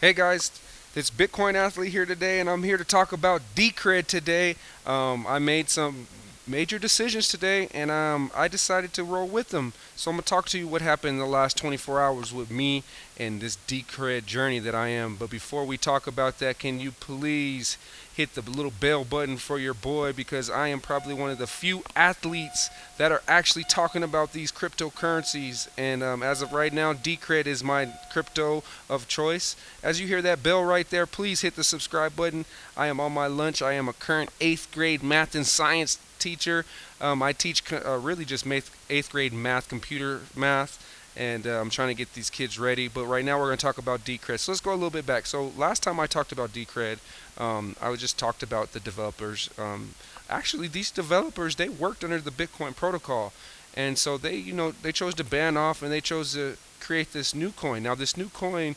Hey guys, it's Bitcoin Athlete here today, and I'm here to talk about Decred today. I made some major decisions today, and I decided to roll with them. So I'm gonna talk to you what happened in the last 24 hours with me and this Decred journey that I am. But before we talk about that, can you please hit the little bell button for your boy, because I am probably one of the few athletes that are actually talking about these cryptocurrencies. And as of right now, Decred is my crypto of choice. As you hear that bell right there, please hit the subscribe button. I am on my lunch. I am a current 8th grade math and science teacher. I teach really just 8th grade math, computer math, and I'm trying to get these kids ready. But right now we're going to talk about Decred. So let's go a little bit back. So last time I talked about Decred, I was just talked about the developers. Actually, these developers, they worked under the Bitcoin protocol, and so they chose to ban off, and they chose to create this new coin. Now this new coin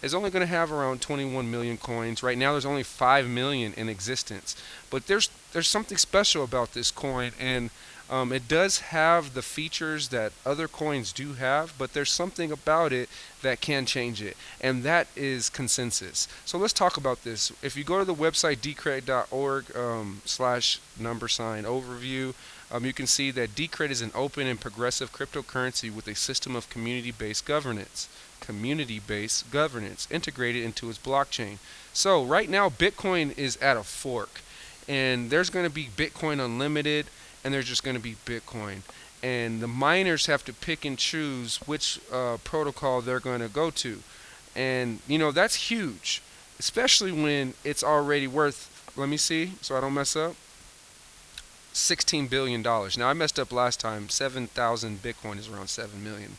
is only going to have around 21 million coins. Right now, there's only 5 million in existence. But there's something special about this coin, and it does have the features that other coins do have, but there's something about it that can change it, and that is consensus. So let's talk about this. If you go to the website decred.org /$ overview, you can see that Decred is an open and progressive cryptocurrency with a system of community-based governance integrated into its blockchain. So right now, Bitcoin is at a fork, and there's going to be Bitcoin Unlimited, and there's just going to be Bitcoin. And the miners have to pick and choose which protocol they're going to go to. And, that's huge, especially when it's already worth, let me see, so I don't mess up, $16 billion. Now, I messed up last time. 7,000 Bitcoin is around 7 million,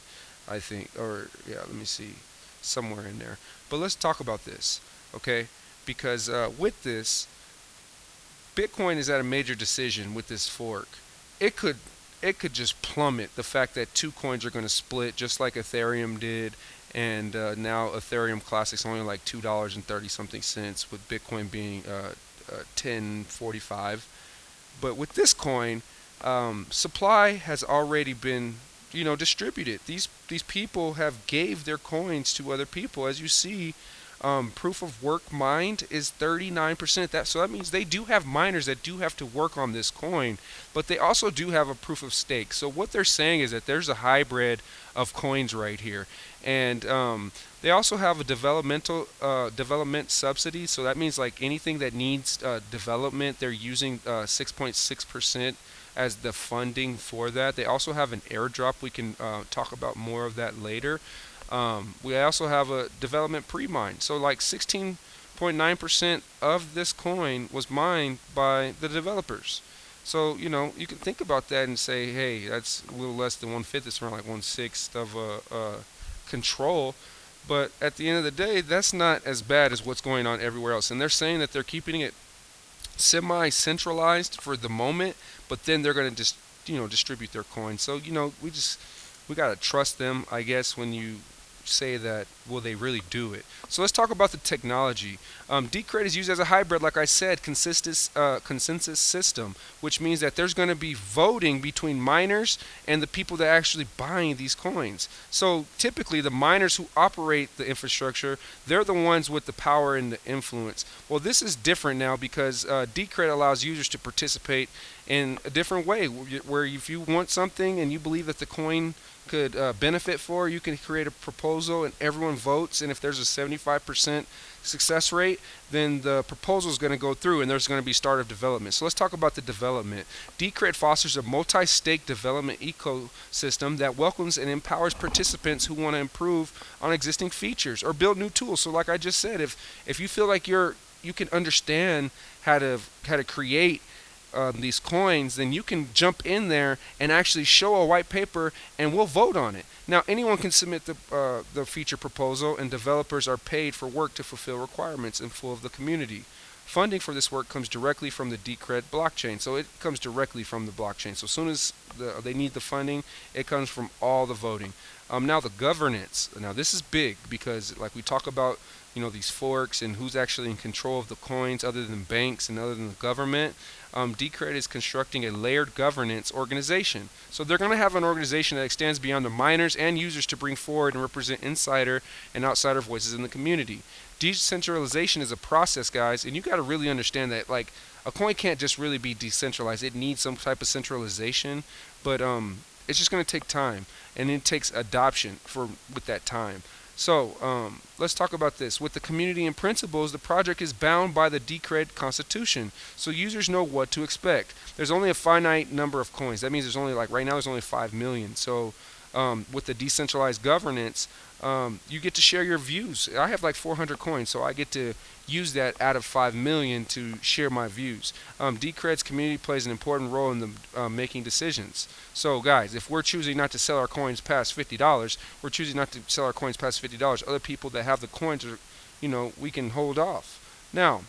I think. Or, yeah, let me see, somewhere in there. But let's talk about this, okay? Because with this, Bitcoin is at a major decision with this fork. It could it could just plummet. The fact that two coins are going to split just like Ethereum did, and now Ethereum Classic's only like $2.30 something, with Bitcoin being 10.45. But with this coin, supply has already been distributed. These people have gave their coins to other people. As you see, proof of work mined is 39%. That means they do have miners that do have to work on this coin, but they also do have a proof of stake. So what they're saying is that there's a hybrid of coins right here, and they also have a development subsidy. So that means like anything that needs development, they're using 6.6% as the funding for that. They also have an airdrop. We can talk about more of that later. We also have a development pre-mine. So like 16.9% of this coin was mined by the developers. So, you can think about that and say, hey, that's a little less than one-fifth. It's around like one-sixth of a control. But at the end of the day, that's not as bad as what's going on everywhere else. And they're saying that they're keeping it semi-centralized for the moment, but then they're going to just, distribute their coins. So, we got to trust them, I guess, when you say that, will they really do it? So let's talk about the technology. Decred is used as a hybrid, like I said, consensus system, which means that there's going to be voting between miners and the people that are actually buying these coins. So typically, the miners who operate the infrastructure, they're the ones with the power and the influence. Well, this is different now because Decred allows users to participate in a different way, where if you want something and you believe that the coin could benefit for, you can create a proposal and everyone votes. And if there's a 75% success rate, then the proposal is going to go through and there's going to be start of development. So let's talk about the development. Decred fosters a multi-stake development ecosystem that welcomes and empowers participants who want to improve on existing features or build new tools. So like I just said, if you feel like you can understand how to create these coins, then you can jump in there and actually show a white paper, and we'll vote on it. Now, anyone can submit the feature proposal, and developers are paid for work to fulfill requirements in full of the community. Funding for this work comes directly from the Decred blockchain, so it comes directly from the blockchain. So as soon as they need the funding, it comes from all the voting. Now the governance. Now this is big because like we talk about, these forks and who's actually in control of the coins other than banks and other than the government. Decred is constructing a layered governance organization. So they're going to have an organization that extends beyond the miners and users to bring forward and represent insider and outsider voices in the community. Decentralization is a process, guys, and you got to really understand that like a coin can't just really be decentralized. It needs some type of centralization, but it's just going to take time, and it takes adoption with that time. So let's talk about this. With the community and principles, the project is bound by the Decred Constitution, so users know what to expect. There's only a finite number of coins. That means there's only, like right now, there's only 5 million. So with the decentralized governance, you get to share your views. I have like 400 coins, so I get to use that out of 5 million to share my views. Decred's community plays an important role in the making decisions. So guys, if we're choosing not to sell our coins past $50, we're choosing not to sell our coins past $50. Other people that have the coins are, we can hold off. Now,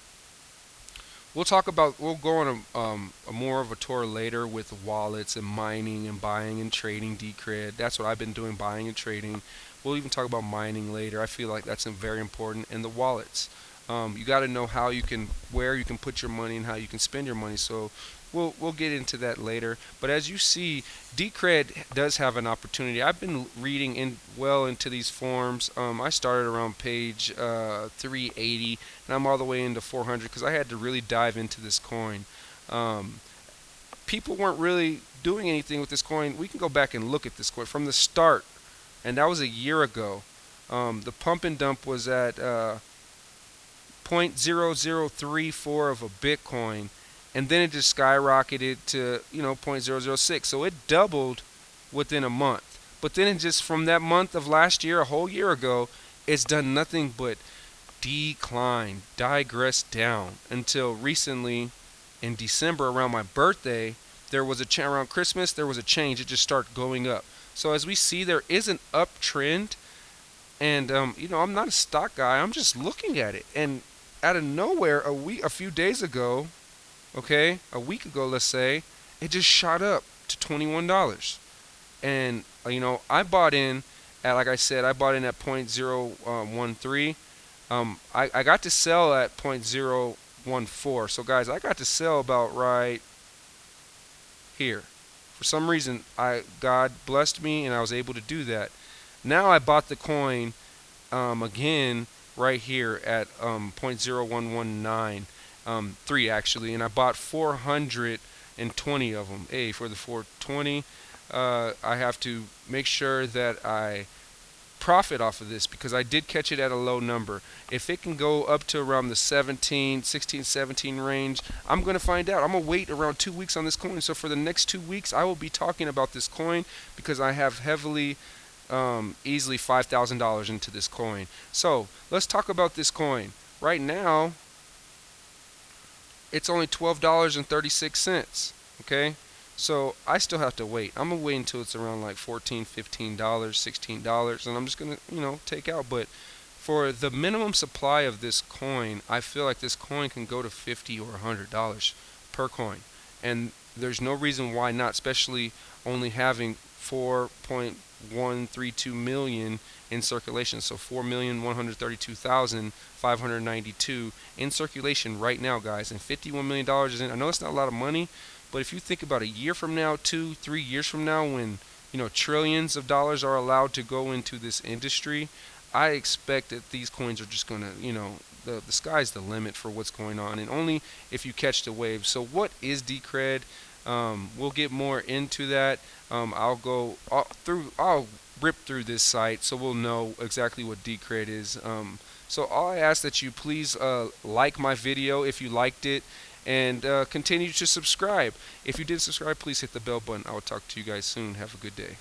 we'll go on a more of a tour later with wallets and mining and buying and trading Decred. That's what I've been doing, buying and trading. We'll even talk about mining later. I feel like that's very important. And the wallets. You got to know where you can put your money and how you can spend your money. So we'll get into that later. But as you see, Decred does have an opportunity. I've been reading well into these forums. I started around page 380, and I'm all the way into 400 because I had to really dive into this coin. People weren't really doing anything with this coin. We can go back and look at this coin from the start, and that was a year ago. The pump and dump was at 0.0034 of a Bitcoin, and then it just skyrocketed to 0.006. So it doubled within a month. But then it just from that month of last year, a whole year ago, it's done nothing but decline, digress down until recently in December around my birthday. There was around Christmas, there was a change. It just started going up. So as we see, there is an uptrend. And I'm not a stock guy. I'm just looking at it. And out of nowhere, a few days ago, a week ago, let's say, it just shot up to $21. And I bought in at, like I said, I bought in at 0.013. I got to sell at 0.014. So guys, I got to sell about right here. For some reason, God blessed me, and I was able to do that. Now I bought the coin again right here at 0.0119. 3 actually, and I bought 420 of them. For the 420, I have to make sure that I profit off of this because I did catch it at a low number. If it can go up to around the 16, 17 range, I'm going to find out. I'm going to wait around 2 weeks on this coin. So for the next 2 weeks, I will be talking about this coin because I have easily $5,000 into this coin. So let's talk about this coin. Right now, it's only $12.36. Okay, so I still have to wait. I'm gonna wait until it's around like $14, $15, $16, and I'm just gonna take out. But for the minimum supply of this coin, I feel like this coin can go to $50 or $100 per coin, and there's no reason why not, especially only having 4.132 million in circulation. So 4,132,592 in circulation right now, guys, and $51 million is in. I know it's not a lot of money, but if you think about a year from now, 2-3 years from now, when trillions of dollars are allowed to go into this industry, I expect that these coins are just gonna, the sky's the limit for what's going on, and only if you catch the wave. So what is Decred? We'll get more into that. I'll rip through this site so we'll know exactly what Decred is. So all I ask that you please like my video if you liked it, and continue to subscribe. If you did subscribe, please hit the bell button. I will talk to you guys soon. Have a good day.